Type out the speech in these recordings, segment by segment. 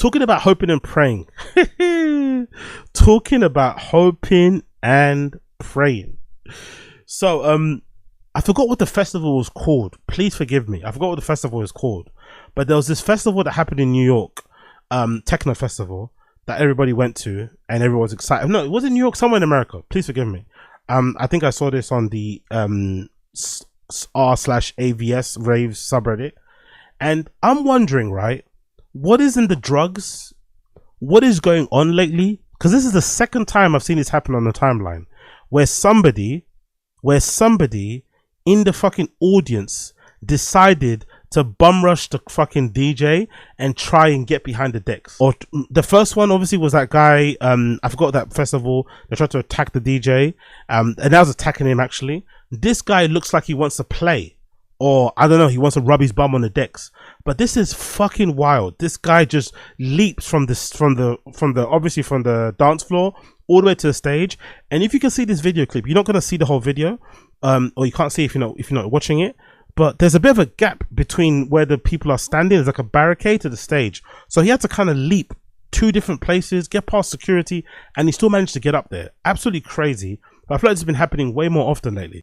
talking about hoping and praying. Talking about hoping and praying. So, I forgot what the festival was called. Please forgive me. I forgot what the festival is called. But there was this festival that happened in New York, Techno Festival, that everybody went to and everyone was excited. No, it was in New York, somewhere in America. Please forgive me. I think I saw this on the r/AVS Rave subreddit. And I'm wondering, right, what is in the drugs? What is going on lately? Because this is the second time I've seen this happen on the timeline, where somebody in the fucking audience decided to bum rush the fucking DJ and try and get behind the decks. Or the first one obviously was that guy, I forgot that festival, they tried to attack the DJ, and I was attacking him actually. This guy looks like he wants to play, or I don't know, he wants to rub his bum on the decks. But this is fucking wild. This guy just leaps from the dance floor all the way to the stage. And if you can see this video clip, you're not going to see the whole video, or you can't see if you're not watching it. But there's a bit of a gap between where the people are standing. There's like a barricade to the stage. So he had to kind of leap 2 different places, get past security, and he still managed to get up there. Absolutely crazy. But I feel like it's been happening way more often lately.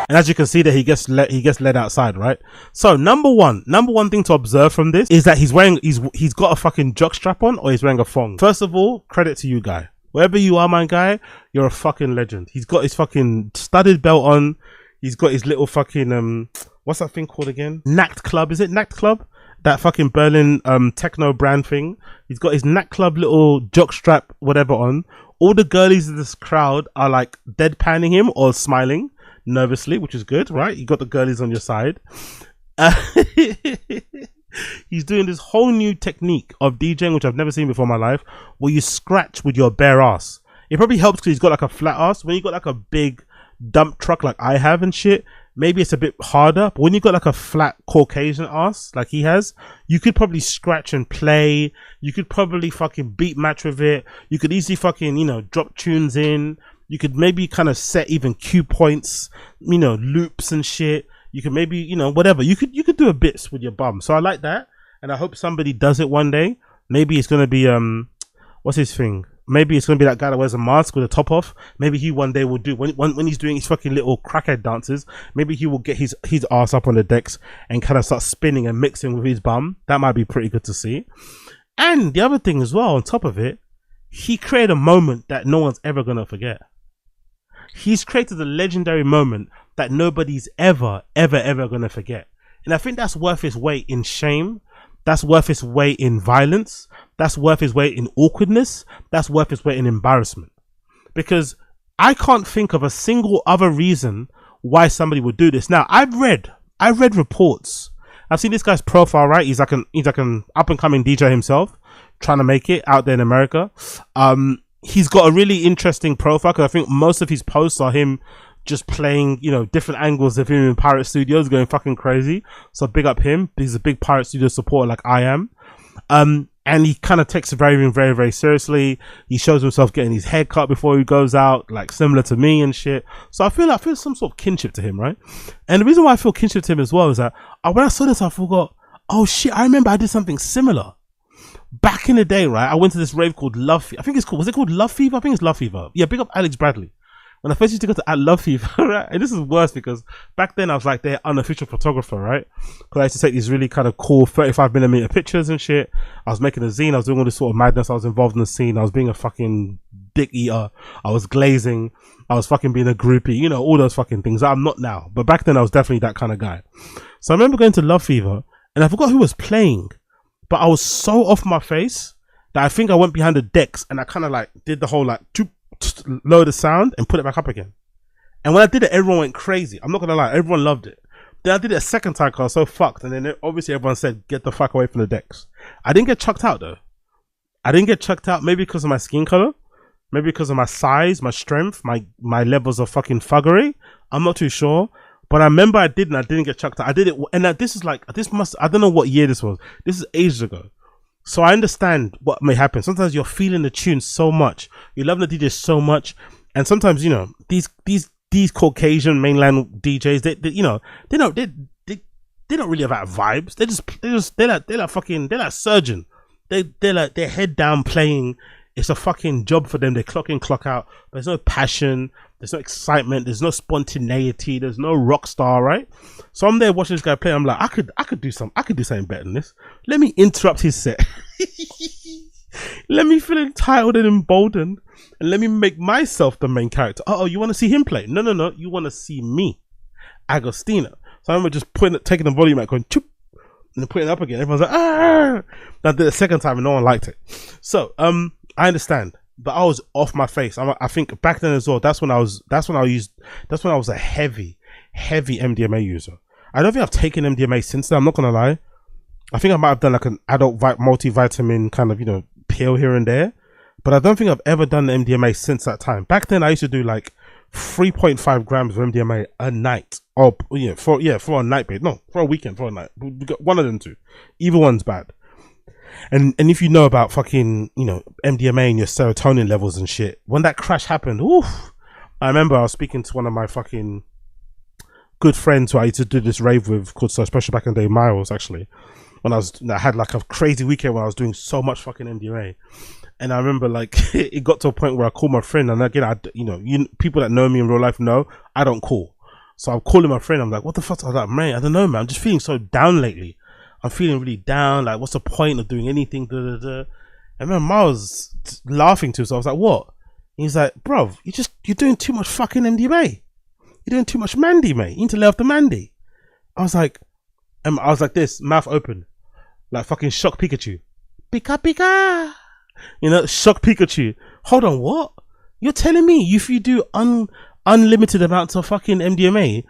And as you can see that he gets led outside, right? So number one thing to observe from this is that he's got a fucking jock strap on, or he's wearing a thong. First of all, credit to you, guy. Wherever you are, my guy, you're a fucking legend. He's got his fucking studded belt on. He's got his little fucking what's that thing called again? Nacht Club, is it Nacht Club? That fucking Berlin techno brand thing. He's got his Nacht Club little jock strap whatever on. All the girlies in this crowd are like deadpanning him or smiling nervously, which is good, right? You got the girlies on your side. He's doing this whole new technique of DJing, which I've never seen before in my life, where you scratch with your bare ass. It probably helps because he's got like a flat ass. When you got like a big dump truck like I have and shit, maybe it's a bit harder. But when you got like a flat Caucasian ass like he has, you could probably scratch and play. You could probably fucking beat match with it. You could easily fucking, drop tunes in. You could maybe kind of set even cue points, loops and shit. You could maybe, whatever. You could do a bits with your bum. So I like that. And I hope somebody does it one day. Maybe it's going to be, what's his thing? Maybe it's going to be that guy that wears a mask with a top off. Maybe he one day will do, when he's doing his fucking little crackhead dances, maybe he will get his ass up on the decks and kind of start spinning and mixing with his bum. That might be pretty good to see. And the other thing as well, on top of it, he created a moment that no one's ever going to forget. He's created a legendary moment that nobody's ever going to forget. And I think that's worth its weight in shame. That's worth its weight in violence. That's worth its weight in awkwardness. That's worth its weight in embarrassment. Because I can't think of a single other reason why somebody would do this. Now, I've read reports. I've seen this guy's profile, right? He's like an up and coming DJ himself, trying to make it out there in America. He's got a really interesting profile because I think most of his posts are him just playing, different angles of him in Pirate Studios, going fucking crazy. So big up him. He's a big Pirate Studio supporter like I am. And he kind of takes it very, very, very seriously. He shows himself getting his hair cut before he goes out, like similar to me and shit. So I feel some sort of kinship to him, right? And the reason why I feel kinship to him as well is that when I saw this, I forgot, oh shit, I remember I did something similar. Back in the day, right, I went to this rave called Love Fever. I think was it called Love Fever? I think it's Love Fever. Yeah, big up Alex Bradley. When I first used to go to Love Fever, right? And this is worse because back then I was like their unofficial photographer, right? Because I used to take these really kind of cool 35mm pictures and shit. I was making a zine. I was doing all this sort of madness. I was involved in the scene. I was being a fucking dick eater. I was glazing. I was fucking being a groupie. All those fucking things. I'm not now. But back then I was definitely that kind of guy. So I remember going to Love Fever and I forgot who was playing. But I was so off my face that I think I went behind the decks and I kind of like did the whole like toop, lower the sound and put it back up again. And when I did it, everyone went crazy. I'm not gonna lie, everyone loved it. Then I did it a second time because I was so fucked, and then obviously everyone said, "Get the fuck away from the decks." I didn't get chucked out though. I didn't get chucked out, maybe because of my skin color, maybe because of my size, my strength, my levels of fucking thuggery. I'm not too sure. But I remember I did, and I didn't get chucked out. I did it, and this is like, I don't know what year this was. This is ages ago. So I understand what may happen. Sometimes you're feeling the tune so much, you're loving the DJ so much, and sometimes, you know, these Caucasian mainland DJs, they don't really have that vibes. They're like surgeon. They're like, they're head down playing. It's a fucking job for them. They clock in, clock out. There's no passion. There's no excitement. There's no spontaneity. There's no rock star, right? So I'm there watching this guy play. I'm like, I could do something better than this. Let me interrupt his set. Let me feel entitled and emboldened, and let me make myself the main character. Oh, you want to see him play? No. You want to see me, Agostina. So I remember just taking the volume out, going choop, and then putting it up again. Everyone's like, ah. I did it the second time, and no one liked it. So I understand, but I was off my face. I think back then as well. That's when I was a heavy MDMA user. I don't think I've taken MDMA since then. I'm not gonna lie. I think I might have done like an adult multivitamin kind of, you know, pill here and there, but I don't think I've ever done the MDMA since that time. Back then I used to do like 3.5 grams of MDMA a night. For a night, babe. No, for a weekend, for a night. We got one of them two. Either one's bad. And if you know about fucking, you know, MDMA and your serotonin levels and shit, when that crash happened, oof. I remember I was speaking to one of my fucking good friends who I used to do this rave with, called So Special back in the day, Miles, actually. When I had like a crazy weekend where I was doing so much fucking MDMA. And I remember like it got to a point where I called my friend, and again, people that know me in real life know I don't call. So I'm calling my friend. I'm like, what the fuck? I was like, man, I don't know, man. I'm just feeling so down lately. I'm feeling really down. Like, what's the point of doing anything? And then Miles laughing too. So I was like, what? He's like, bro, you're doing too much fucking MDMA. You're doing too much Mandy, mate. You need to lay off the Mandy. I was like this, mouth open, like fucking Shock Pikachu. Pika Pika. You know, Shock Pikachu. Hold on, what? You're telling me if you do unlimited amounts of fucking MDMA,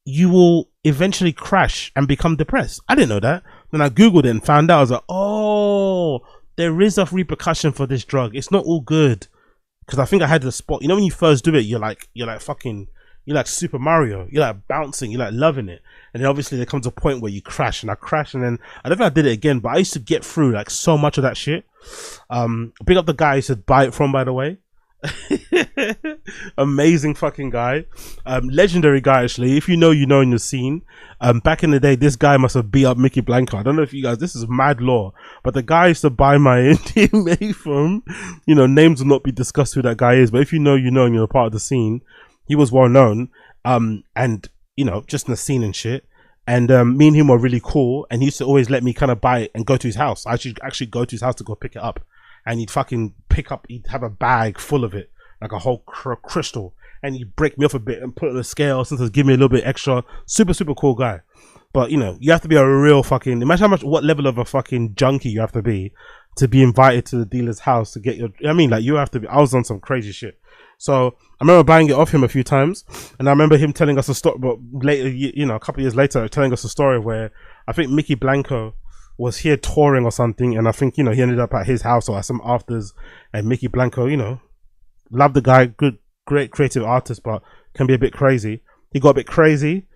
you will eventually crash and become depressed? I didn't know that. Then I googled it and found out. I was like, oh, there is a repercussion for this drug. It's not all good. Because I think I had the spot. You know, when you first do it, you're like Super Mario. You're like bouncing. You're like loving it. And then obviously there comes a point where you crash, and I crashed, and then I don't think I did it again, but I used to get through like so much of that shit. Big up the guy I used to buy it from, by the way. Amazing fucking guy. Legendary guy, actually. If you know, you know in the scene. Back in the day, this guy must have beat up Mickey Blanco. I don't know if you guys, this is mad lore, but the guy I used to buy my MDMA from, you know, names will not be discussed who that guy is, but if you know, you know, and you're a part of the scene. He was well known, and you know, just in the scene and shit. And me and him were really cool, and he used to always let me kind of buy it and go to his house. I should actually go to his house to go pick it up, and he'd fucking he'd have a bag full of it, like a whole crystal, and he'd break me off a bit and put it on the scale, sometimes give me a little bit extra. Super cool guy. But you know, you have to be a real fucking, imagine what level of a fucking junkie you have to be invited to the dealer's house to get your, I mean, like, you have to be, I was on some crazy shit. So I remember buying it off him a few times, and I remember him telling us a story, but later, you know, a couple of years later, telling us a story where I think Mickey Blanco was here touring or something, and I think, you know, he ended up at his house or at some afters, and Mickey Blanco, you know, loved the guy, great creative artist, but can be a bit crazy. He got a bit crazy,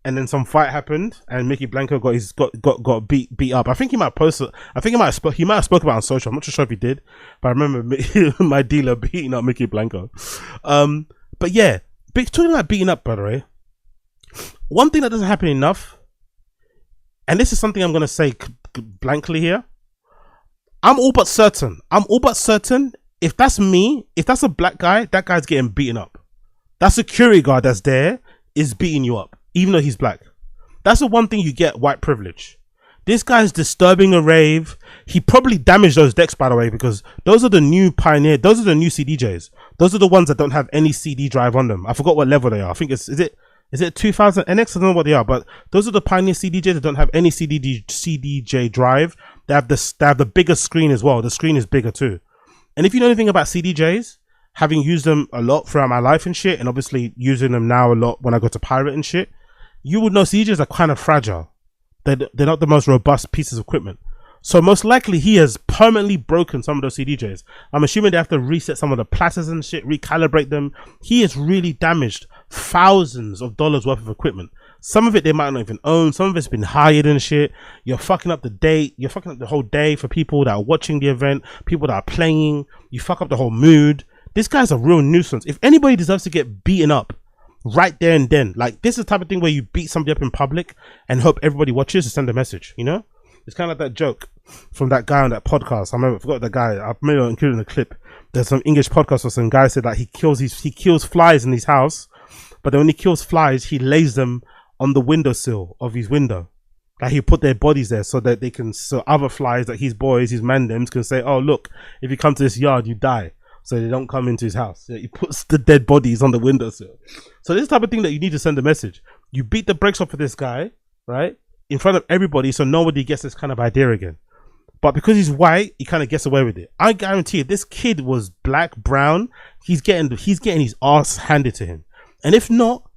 and then some fight happened, and Mickey Blanco got beat up. I think he might post it. I think he might have spoke about it on social. I'm not too sure if he did, but I remember my dealer beating up Mickey Blanco. But yeah, talking about beating up, by the way, one thing that doesn't happen enough, and this is something I'm gonna say blankly here. I'm all but certain if that's me, if that's a black guy, that guy's getting beaten up. That security guard that's there is beating you up, even though he's black. That's the one thing you get, white privilege. This guy's disturbing a rave. He probably damaged those decks, by the way, because those are the new Pioneer, those are the new CDJs. Those are the ones that don't have any CD drive on them. I forgot what level they are. I think is it 2000 NX? I don't know what they are, but those are the Pioneer CDJs that don't have any CDJ drive. They have the bigger screen as well. The screen is bigger too. And if you know anything about CDJs, having used them a lot throughout my life and shit, and obviously using them now a lot when I go to pirate and shit, you would know CDJs are kind of fragile. They're not the most robust pieces of equipment. So most likely he has permanently broken some of those CDJs. I'm assuming they have to reset some of the platters and shit, recalibrate them. He has really damaged thousands of dollars worth of equipment. Some of it they might not even own. Some of it's been hired and shit. You're fucking up the date. You're fucking up the whole day for people that are watching the event, people that are playing. You fuck up the whole mood. This guy's a real nuisance. If anybody deserves to get beaten up right there and then, like, this is the type of thing where you beat somebody up in public and hope everybody watches to send a message, you know? It's kind of like that joke from that guy on that podcast. I forgot the guy. I may have included in the clip. There's some English podcast where some guy said that he kills flies in his house, but then when he kills flies, he lays them on the windowsill of his window. Like, he put their bodies there so that they can, so other flies, like his boys, his mandems, can say, oh, look, if you come to this yard, you die. So they don't come into his house. He puts the dead bodies on the windowsill. So this is the type of thing that you need to send a message. You beat the brakes off of this guy, right, in front of everybody, so nobody gets this kind of idea again. But because he's white, he kind of gets away with it. I guarantee you, this kid was black, brown, he's getting his ass handed to him. And if not,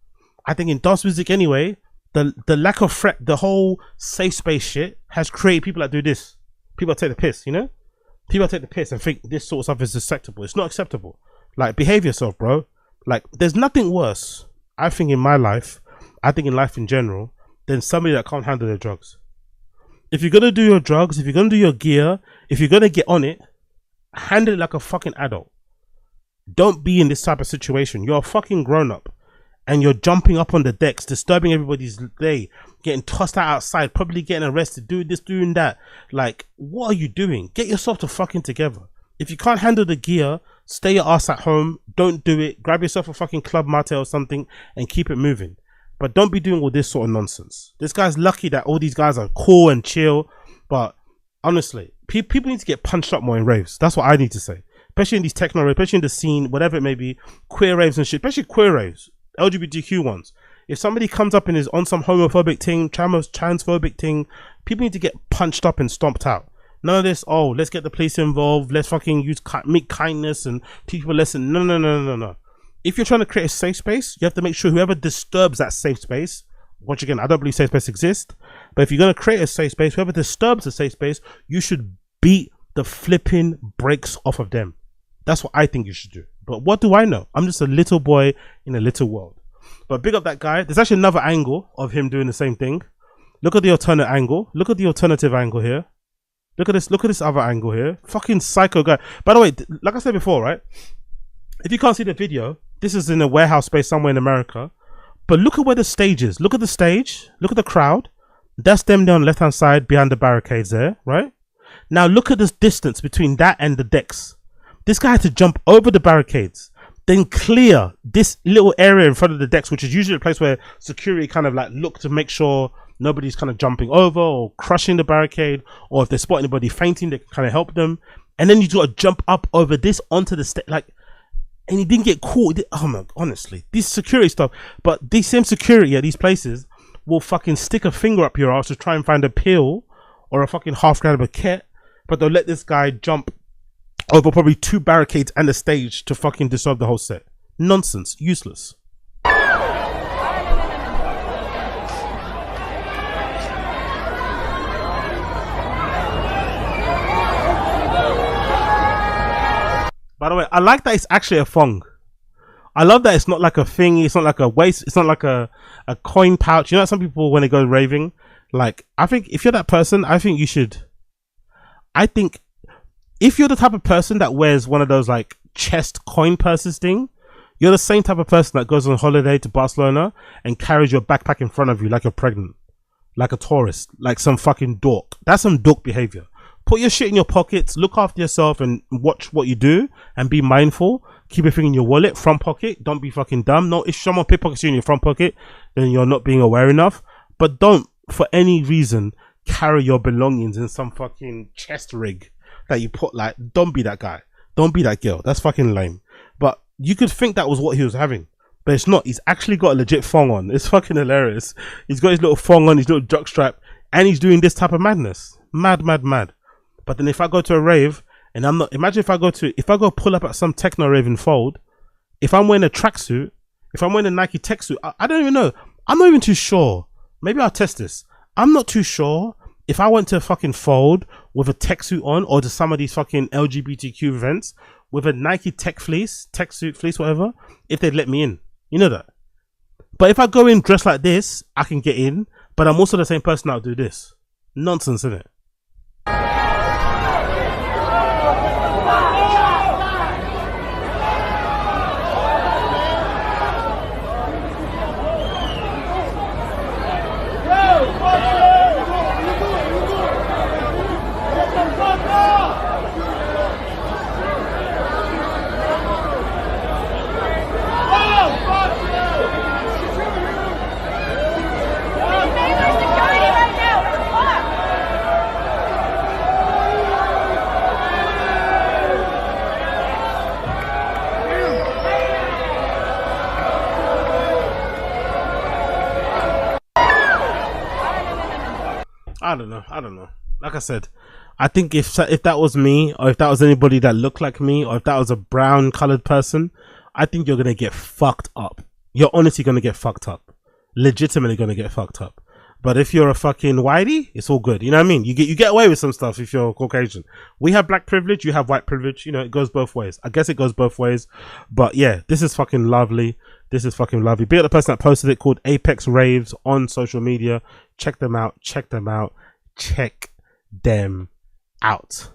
I think in dance music anyway, the lack of threat, the whole safe space shit has created people that do this. People that take the piss, you know? People take the piss and think this sort of stuff is acceptable. It's not acceptable. Like, behave yourself, bro. Like, there's nothing worse, I think, in my life, I think in life in general, than somebody that can't handle their drugs. If you're gonna do your drugs, if you're gonna do your gear, if you're gonna get on it, handle it like a fucking adult. Don't be in this type of situation. You're a fucking grown up and you're jumping up on the decks, disturbing everybody's day, getting tossed out outside, probably getting arrested, doing this, doing that. Like, what are you doing? Get yourself to fucking together. If you can't handle the gear, stay your ass at home. Don't do it. Grab yourself a fucking Club Mate or something and keep it moving. But don't be doing all this sort of nonsense. This guy's lucky that all these guys are cool and chill. But honestly, people need to get punched up more in raves. That's what I need to say. Especially in these techno raves, especially in the scene, whatever it may be, queer raves and shit, especially queer raves, LGBTQ ones. If somebody comes up and is on some homophobic thing, transphobic thing, people need to get punched up and stomped out. None of this, oh, let's get the police involved, let's fucking make kindness and teach people a lesson. No. If you're trying to create a safe space, you have to make sure whoever disturbs that safe space, once again, I don't believe safe space exists, but if you're going to create a safe space, whoever disturbs the safe space, you should beat the flipping brakes off of them. That's what I think you should do. But what do I know? I'm just a little boy in a little world. But big up that guy. There's actually another angle of him doing the same thing. Look at the alternate angle. Look at the alternative angle here. Look at this other angle here. Fucking psycho guy. By the way, like I said before, right? If you can't see the video, this is in a warehouse space somewhere in America. But look at where the stage is. Look at the stage. Look at the crowd. That's them there on the left-hand side behind the barricades there, right? Now look at this distance between that and the decks. This guy had to jump over the barricades, then clear this little area in front of the decks, which is usually a place where security kind of like look to make sure nobody's kind of jumping over or crushing the barricade, or if they spot anybody fainting, they can kind of help them. And then you got to jump up over this onto the stage, like, and he didn't get caught. Oh my, honestly, this security stuff. But these same security at these places will fucking stick a finger up your ass to try and find a pill or a fucking half gram of a kit, but they'll let this guy jump over probably 2 barricades and a stage to fucking dissolve the whole set. Nonsense. Useless. By the way, I like that it's actually a thong. I love that it's not like a thing. It's not like a waist. It's not like a coin pouch. You know, some people when they go raving, like, I think if you're that person, I think you should. I think if you're the type of person that wears one of those like chest coin purses thing, you're the same type of person that goes on holiday to Barcelona and carries your backpack in front of you like you're pregnant, like a tourist, like some fucking dork. That's some dork behavior. Put your shit in your pockets, look after yourself and watch what you do and be mindful. Keep everything in your wallet, front pocket. Don't be fucking dumb. No, if someone pickpockets you in your front pocket, then you're not being aware enough. But don't, for any reason, carry your belongings in some fucking chest rig that you put, like, don't be that guy. Don't be that girl. That's fucking lame. But you could think that was what he was having. But it's not. He's actually got a legit thong on. It's fucking hilarious. He's got his little thong on, his little jock strap, and he's doing this type of madness. Mad. But then if I go to a rave And I'm not. Imagine if I go pull up at some techno rave in Fold. If I'm wearing a tracksuit, if I'm wearing a Nike tech suit, I don't even know. I'm not even too sure. Maybe I'll test this. I'm not too sure if I went to a fucking Fold with a tech suit on, or to some of these fucking LGBTQ events with a Nike tech suit fleece, whatever, if they'd let me in. You know that. But if I go in dressed like this, I can get in. But I'm also the same person that'll do this. Nonsense, isn't it? I don't know. Like I said, I think if that was me, or if that was anybody that looked like me, or if that was a brown colored person, I think you're gonna get fucked up. You're honestly gonna get fucked up. Legitimately gonna get fucked up. But if you're a fucking whitey, it's all good. You know what I mean? You get away with some stuff if you're Caucasian. We have black privilege, you have white privilege. You know, it goes both ways. I guess it goes both ways. But yeah, this is fucking lovely. This is fucking lovely. Be at the person that posted it, called Apex Raves, on social media. Check them out. Check them out. Check them out.